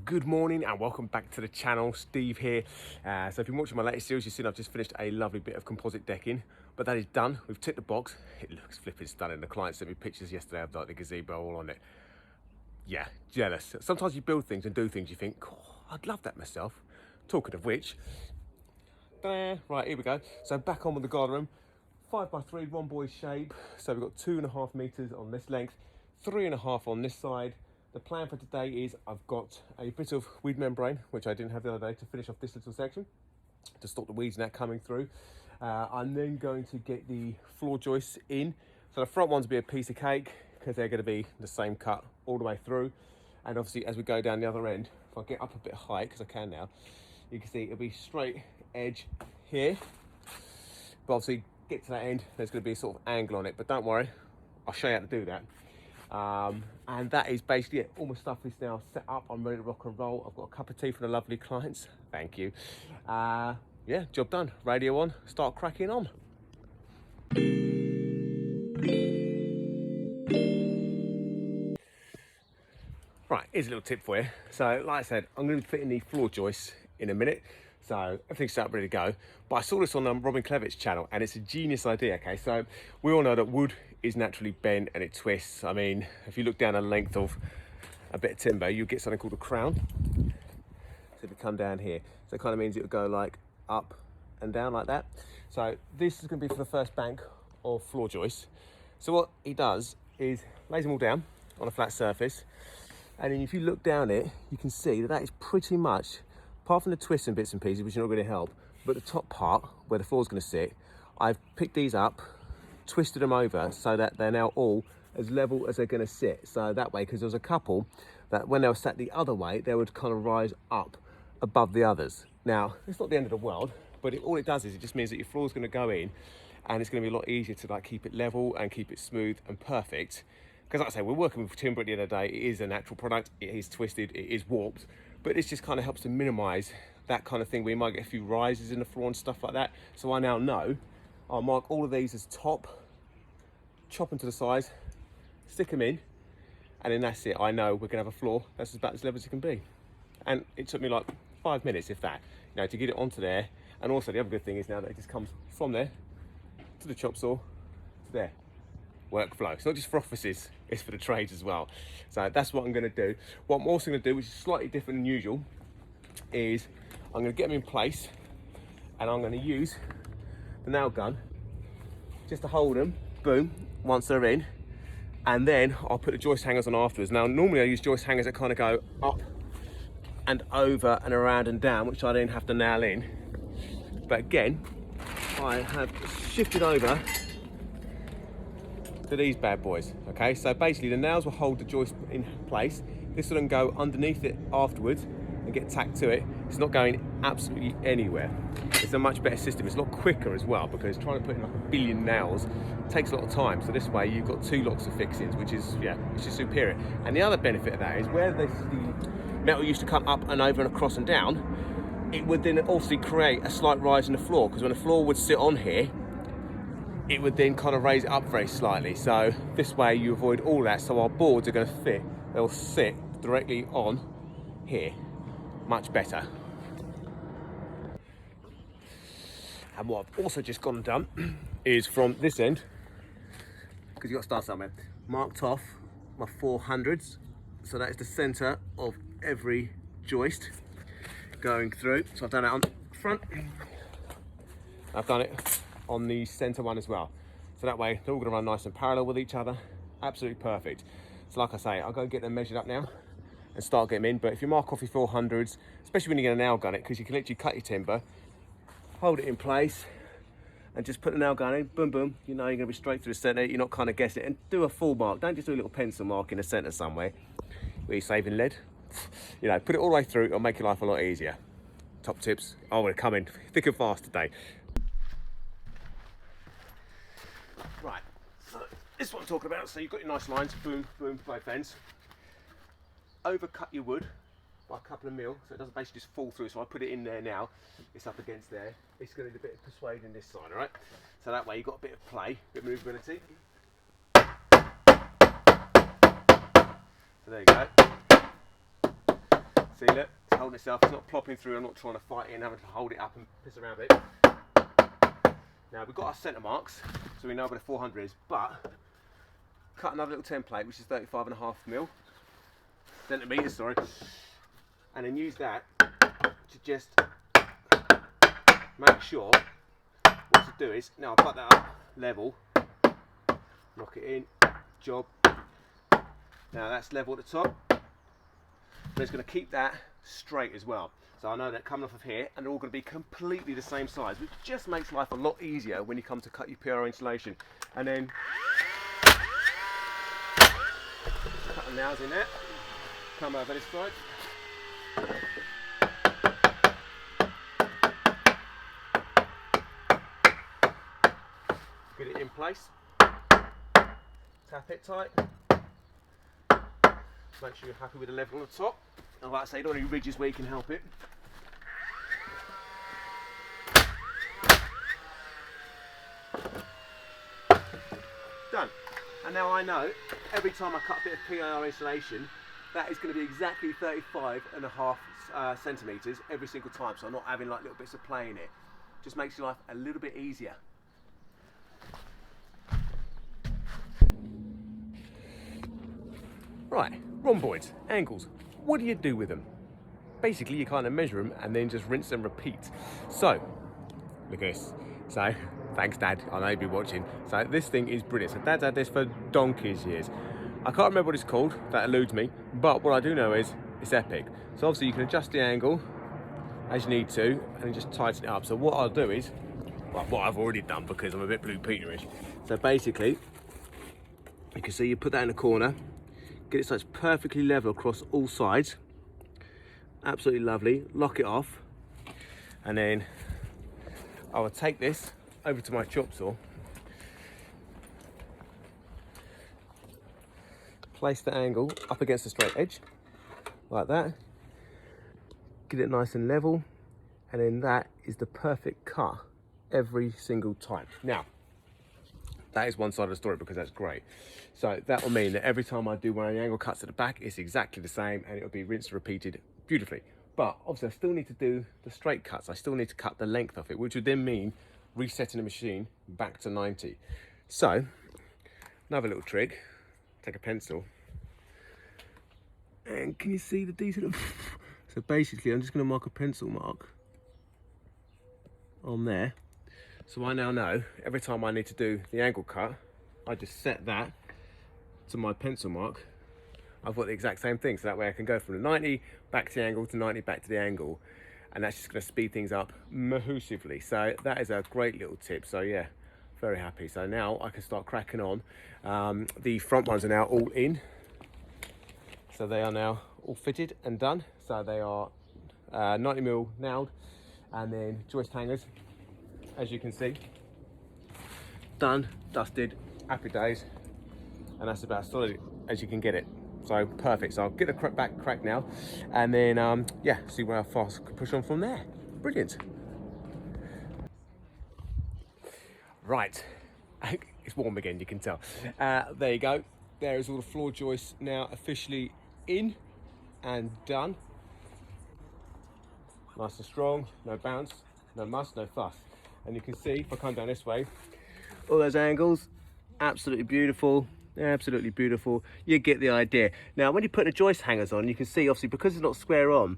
Good morning and welcome back to the channel. Steve here. So if you've been watching my latest series, you've seen I've just finished a lovely bit of composite decking, but that is done. We've ticked the box. It looks flipping stunning. The client sent me pictures yesterday of like the gazebo all on it. Yeah, jealous. Sometimes you build things and do things you think, oh, I'd love that myself. Talking of which, right, here we go. So back on with the garden room. 5x3 rhomboid shape. So we've got 2.5 meters on this length, 3.5 on this side. The plan for today is I've got a bit of weed membrane, which I didn't have the other day, to finish off this little section, to stop the weeds now coming through. I'm then going to get the floor joists in. So the front ones will be a piece of cake, because they're going to be the same cut all the way through. And obviously as we go down the other end, if I get up a bit high, because I can now, you can see it'll be straight edge here. But obviously get to that end, there's going to be a sort of angle on it, but don't worry, I'll show you how to do that. And that is basically it. All my stuff is now set up. I'm ready to rock and roll. I've got a cup of tea from the lovely clients. Thank you. Yeah, job done. Radio on, start cracking on. Right, here's a little tip for you. So, like I said, I'm going to be fitting the floor joists in a minute. So everything's set up, ready to go. But I saw this on Robin Clevett's channel, and it's a genius idea, okay? So we all know that wood is naturally bent and it twists. I mean, if you look down the length of a bit of timber, you get something called a crown. So if you come down here, so it kind of means it would go like up and down like that. So this is going to be for the first bank of floor joists. So what he does is lays them all down on a flat surface. And then if you look down it, you can see that that is pretty much, apart from the twists and bits and pieces, which are not going to help, but the top part where the floor is going to sit, I've picked these up, twisted them over so that they're now all as level as they're going to sit. So that way, because there was a couple that when they were sat the other way, they would kind of rise up above the others. Now, it's not the end of the world, but all it does is it just means that your floor is going to go in, and it's going to be a lot easier to like keep it level and keep it smooth and perfect. Because like I say, we're working with timber at the end of the day. It is a natural product. It is twisted. It is warped. But this just kind of helps to minimize that kind of thing where you might get a few rises in the floor and stuff like that. So I now know I'll mark all of these as top, chop them to the size, stick them in, and then that's it. I know we're gonna have a floor that's about as level as it can be. And it took me like 5 minutes, if that, you know, to get it onto there. And also the other good thing is now that it just comes from there to the chop saw to there. Workflow. It's not just for offices, it's for the trades as well. So that's what I'm going to do. What I'm also going to do, which is slightly different than usual, is I'm going to get them in place, and I'm going to use the nail gun just to hold them, boom, once they're in, and then I'll put the joist hangers on afterwards. Now normally I use joist hangers that kind of go up and over and around and down, which I then have to nail in. But again, I have shifted over to these bad boys. Okay, so basically the nails will hold the joist in place. This will then go underneath it afterwards and get tacked to it. It's not going absolutely anywhere. It's a much better system. It's a lot quicker as well, because trying to put in like 1 billion nails takes a lot of time. So this way you've got 2 lots of fixings, which is, yeah, which is superior. And the other benefit of that is where the metal used to come up and over and across and down, it would then also create a slight rise in the floor, because when the floor would sit on here, it would then kind of raise it up very slightly. So this way you avoid all that. So our boards are going to fit, they'll sit directly on here, much better. And what I've also just gone and done is from this end, because you've got to start somewhere, marked off my 400s. So that is the center of every joist going through. So I've done it on front, I've done it on the center one as well. So that way they're all gonna run nice and parallel with each other. Absolutely perfect. So like I say, I'll go get them measured up now and start getting them in. But if you mark off your 400s, especially when you're gonna nail gun it, because you can literally cut your timber, hold it in place, and just put the nail gun in, boom, boom. You know you're gonna be straight through the center. You're not kind of guessing it. And do a full mark. Don't just do a little pencil mark in the center somewhere where you're saving lead. You know, put it all the way through. It'll make your life a lot easier. Top tips. Oh, we're coming thick and fast today. Right, so this is what I'm talking about. So you've got your nice lines, boom, boom, both ends. Overcut your wood by a couple of mil, so it doesn't basically just fall through. So I put it in there now, it's up against there. It's going to need a bit of persuading this side, all right? So that way you've got a bit of play, a bit of movability. So there you go. See, look, it's holding itself, it's not plopping through, I'm not trying to fight it and having to hold it up and piss around with it. Now we've got our centre marks, so we know where the 400 is, but cut another little template, which is 35.5 centimetres, sorry, and then use that to just make sure what to do is, now I'll put that up level, lock it in, job. Now that's level at the top, but it's going to keep that straight as well. So I know that coming off of here, and they're all going to be completely the same size, which just makes life a lot easier when you come to cut your PIR insulation. And then cut the nails in there, come over this side. Get it in place, tap it tight, make sure you're happy with the level on the top. And like I say, don't any ridges where you can help it. Done. And now I know, every time I cut a bit of PIR insulation, that is going to be exactly 35.5 centimetres every single time, so I'm not having like little bits of play in it. Just makes your life a little bit easier. Right, rhomboids, angles, what do you do with them? Basically you kind of measure them and then just rinse and repeat. So, look at this. So, thanks Dad, I know you'll be watching. So this thing is brilliant. So Dad's had this for donkey's years. I can't remember what it's called, that eludes me, but what I do know is it's epic. So obviously you can adjust the angle as you need to and then just tighten it up. So what I'll do is, well, what I've already done because I'm a bit Blue Peterish. So basically, you can see you put that in the corner, get it so it's perfectly level across all sides. Absolutely lovely. Lock it off. And then I will take this over to my chop saw. Place the angle up against the straight edge, like that. Get it nice and level. And then that is the perfect cut every single time. Now, that is one side of the story because that's great. So that will mean that every time I do one of the angle cuts at the back, it's exactly the same and it will be rinsed and repeated beautifully. But obviously I still need to do the straight cuts. I still need to cut the length of it, which would then mean resetting the machine back to 90. So, another little trick, take a pencil. And can you see the decent? So basically I'm just gonna mark a pencil mark on there. So I now know every time I need to do the angle cut, I just set that to my pencil mark. I've got the exact same thing, so that way I can go from the 90 back to the angle to 90 back to the angle, and that's just going to speed things up massively. So that is a great little tip. So yeah, very happy. So now I can start cracking on. The front ones are now all in, so they are now all fitted and done. So they are 90mm nailed, and then joist hangers, as you can see, done, dusted, happy days, and that's about as solid as you can get it. So perfect. So I'll get the back crack now, and then yeah, see how fast I can push on from there. Brilliant. Right, it's warm again, you can tell. There you go. There is all the floor joists now officially in and done. Nice and strong, no bounce, no muss, no fuss. And you can see, if I come down this way, all those angles, absolutely beautiful. Absolutely beautiful. You get the idea. Now when you put the joist hangers on, you can see obviously because it's not square on,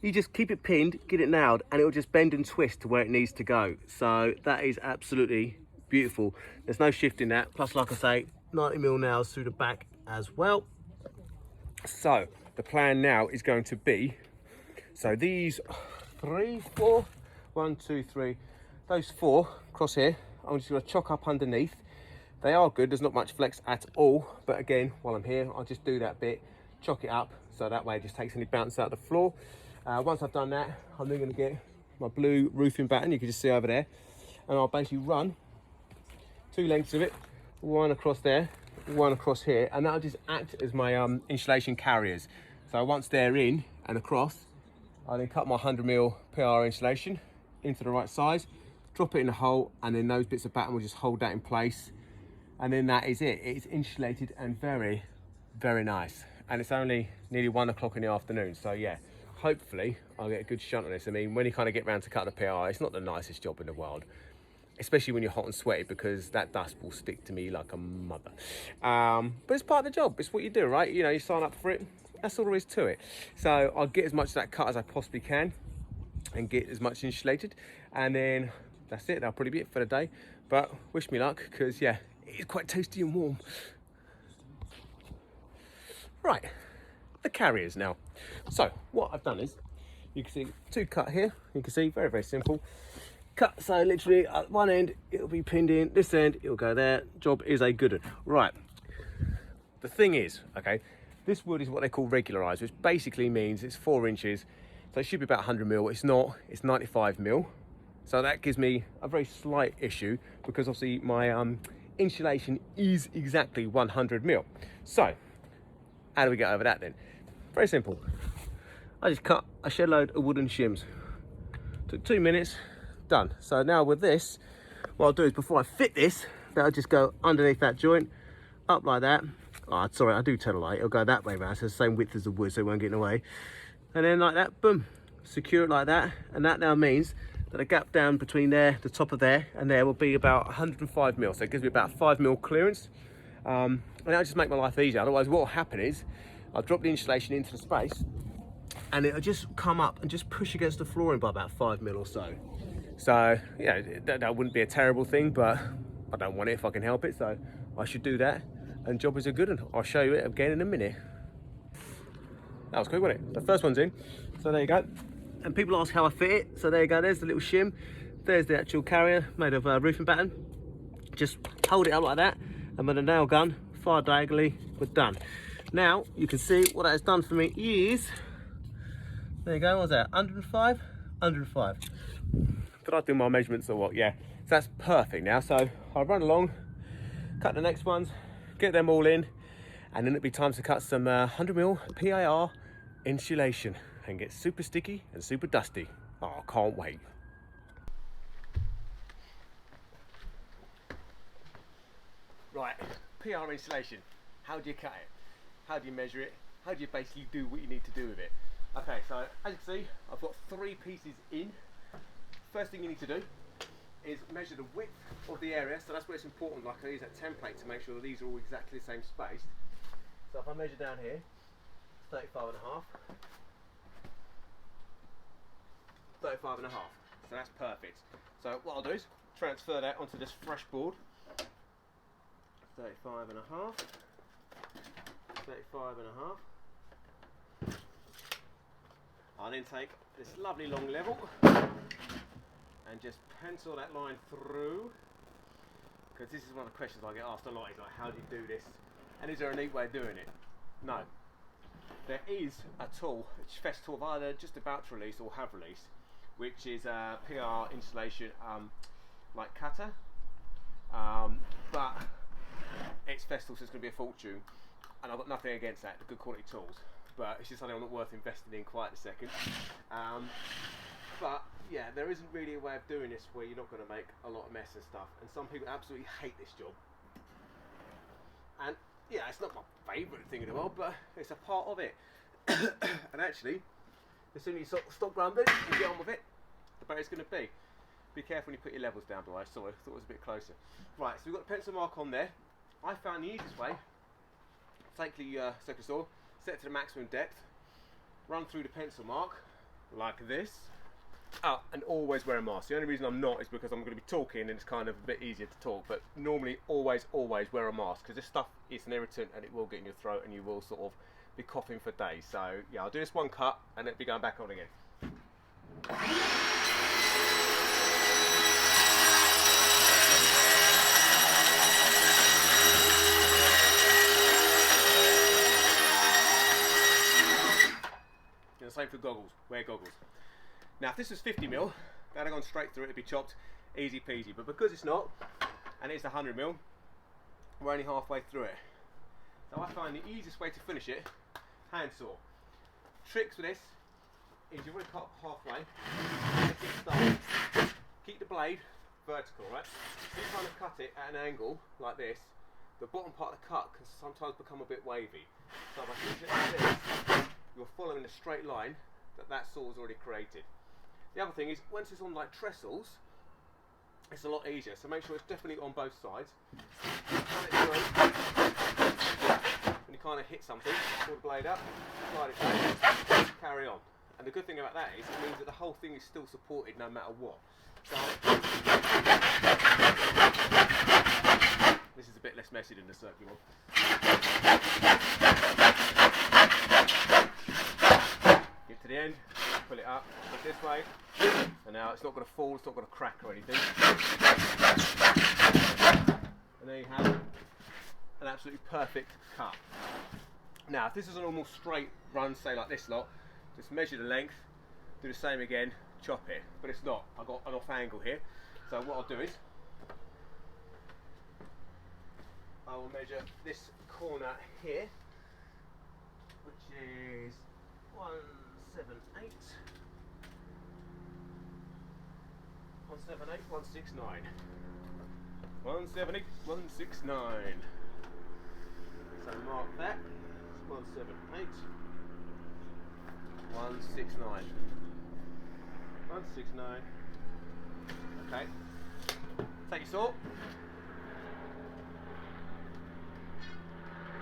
you just keep it pinned, get it nailed, and it will just bend and twist to where it needs to go. So that is absolutely beautiful. There's no shifting that. Plus, like I say, 90mm nails through the back as well. So the plan now is going to be, so these 3, 4, 1, 2, 3, those 4 across here, I'm just going to chock up underneath. They are good, there's not much flex at all, but again, while I'm here, I'll just do that bit, chock it up, so that way it just takes any bounce out of the floor. Once I've done that, I'm then going to get my blue roofing batten, you can just see over there, and I'll basically run 2 lengths of it, one across there, one across here, and that'll just act as my insulation carriers. So once they're in and across, I'll then cut my 100mm PIR insulation into the right size, drop it in the hole, and then those bits of batten will just hold that in place. And then that is it. It's insulated and very, very nice. And it's only nearly 1 o'clock in the afternoon. So yeah, hopefully I'll get a good shunt on this. I mean, when you kind of get round to cut the PIR, it's not the nicest job in the world, especially when you're hot and sweaty, because that dust will stick to me like a mother. But it's part of the job. It's what you do, right? You know, you sign up for it. That's all there is to it. So I'll get as much of that cut as I possibly can and get as much insulated, and then that's it. That'll probably be it for the day. But wish me luck, because yeah, it's quite tasty and warm. Right, the carriers now. So what I've done is, you can see 2 cut here. You can see very simple cut. So literally at one end it'll be pinned in, this end it'll go there. Job is a good one. Right, the thing is, okay, this wood is what they call regularized, which basically means it's 4 inches, so it should be about 100 mil. It's not, it's 95 mil. So that gives me a very slight issue, because obviously my insulation is exactly 100 mil. So how do we get over that then? Very simple. I just cut a shed load of wooden shims. Took 2 minutes, done. So now with this, what I'll do is, before I fit this, that'll just go underneath that joint, up like that. Oh, sorry, I do tell a lie. It'll go that way around, so the same width as the wood, so it won't get in the way. And then like that, boom, secure it like that. And that now means that a gap down between there, the top of there, and there will be about 105 mil. So it gives me about 5 mil clearance. And that'll just make my life easier. Otherwise, what will happen is, I'll drop the insulation into the space, and it'll just come up and just push against the flooring by about 5 mil or so. So yeah, that wouldn't be a terrible thing, but I don't want it if I can help it, so I should do that. And job is a good one. I'll show you it again in a minute. That was quick, wasn't it? The first one's in, so there you go. And people ask how I fit it, so there you go. There's the little shim, there's the actual carrier made of roofing batten. Just hold it up like that, and with a nail gun, fire diagonally, we're done. Now you can see what that has done for me is, there you go, what's that, 105? 105. Did I do my measurements or what? Yeah, so that's perfect now. So I'll run along, cut the next ones, get them all in, and then it'll be time to cut some 100 mil PIR insulation and get super sticky and super dusty. Oh, I can't wait. Right, PIR insulation. How do you cut it? How do you measure it? How do you basically do what you need to do with it? Okay, so as you can see, I've got 3 pieces in. First thing you need to do is measure the width of the area. So that's where it's important. Like, I use that template to make sure that these are all exactly the same space. So if I measure down here, 35 and a half. 35 and a half. So that's perfect. So what I'll do is transfer that onto this fresh board. 35 and a half. 35 and a half. I'll then take this lovely long level and just pencil that line through, because this is one of the questions I get asked a lot, is like, how do you do this? And is there a neat way of doing it? No. There is a tool, a fest tool I've either just about to release or have released, which is a PIR insulation like cutter, but it's Festool, so it's going to be a fortune, and I've got nothing against that, good quality tools, but it's just something I'm not worth investing in quite a second. But yeah, there isn't really a way of doing this where you're not going to make a lot of mess and stuff, and some people absolutely hate this job. And yeah, it's not my favourite thing in the world, but it's a part of it. And actually, as soon as you stop grumbling and get on with it, the better it's going to be. Be careful when you put your levels down below. Sorry, I thought it was a bit closer. Right, so we've got the pencil mark on there. I found the easiest way, take the circular saw, set it to the maximum depth, run through the pencil mark like this. Oh, and always wear a mask. The only reason I'm not is because I'm going to be talking and it's kind of a bit easier to talk, but normally always wear a mask, because this stuff is an irritant and it will get in your throat and you will sort of be coughing for days. So yeah, I'll do this one cut and it'll be going back on again. And the same for goggles, wear goggles. Now if this was 50 mil, that'd have gone straight through it, it'd be chopped, easy peasy. But because it's not, and it's 100 mil, we're only halfway through it. So I find the easiest way to finish it, hand saw. Tricks with this is you've already cut halfway, keep the blade vertical, right? So you kind of cut it at an angle like this, the bottom part of the cut can sometimes become a bit wavy. So if I finish it like this, you're following a straight line, that saw is already created. The other thing is, once it's on like trestles, it's a lot easier. So make sure it's definitely on both sides. When you kind of hit something, pull the blade up, slide it down, carry on. And the good thing about that is it means that the whole thing is still supported no matter what. So this is a bit less messy than the circular one. Get to the end, pull it up, put it this way, and now it's not going to fall, it's not going to crack or anything. And there you have an absolutely perfect cut. Now, if this is a normal straight run, say like this lot, just measure the length, do the same again, chop it. But it's not. I've got an off angle here. So what I'll do is, I will measure this corner here, which is 178. 178, 169. 170, 169. So mark that. 178. 169. 169. Okay. Take your saw.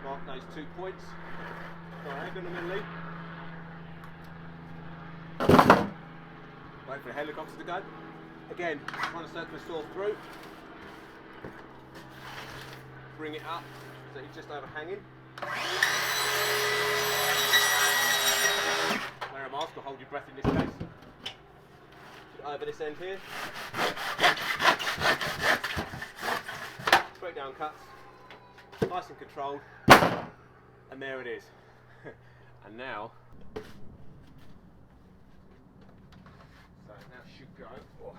Mark those 2 points. Diagonally. Wait for the helicopter to go. Again, run a circular saw through. Bring it up so you're just overhanging. Wear a mask or hold your breath in this case. Over this end here. Straight down cuts. Nice and controlled. And there it is. And now, so now should go. Oh.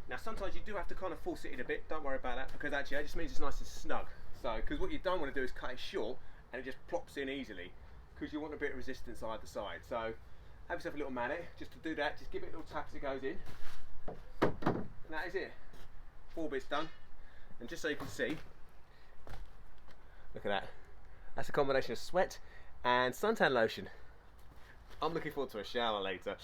Now sometimes you do have to kind of force it in a bit, don't worry about that, because actually that just means it's nice and snug. So, because what you don't want to do is cut it short and it just plops in easily, because you want a bit of resistance either side. So have yourself a little mallet, just to do that, just give it a little tap as it goes in. And that is it. 4 bits done. And just so you can see, look at that. That's a combination of sweat and suntan lotion. I'm looking forward to a shower later.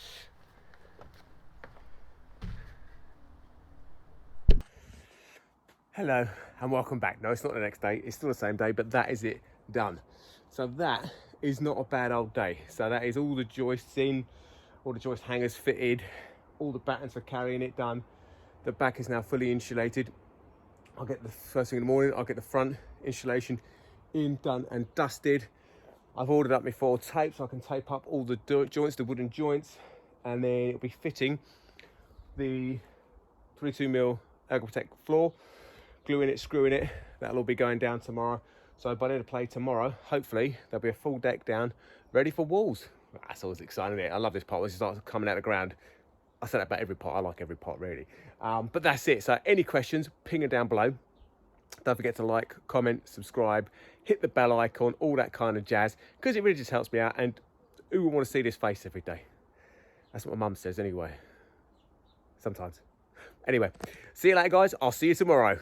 Hello and welcome back. No, it's not the next day, it's still the same day, but that is it done. So that is not a bad old day. So that is all the joists in, all the joist hangers fitted, all the battens for carrying it done. The back is now fully insulated. I'll get the first thing in the morning, I'll get the front insulation in, done and dusted. I've ordered up my 4 tapes so I can tape up all the joints, the wooden joints, and then it'll be fitting the 22mm Ergo Protect floor, gluing it, screwing it. That'll all be going down tomorrow. So by the end of play tomorrow, hopefully there'll be a full deck down, ready for walls. That's always exciting, isn't it? I love this part. Once it starts coming out of the ground. I say that about every part. I like every part really. But that's it. So any questions, ping them down below. Don't forget to like, comment, subscribe, hit the bell icon, all that kind of jazz, because it really just helps me out. And who would want to see this face every day? That's what my mum says anyway. Sometimes. Anyway, see you later guys. I'll see you tomorrow.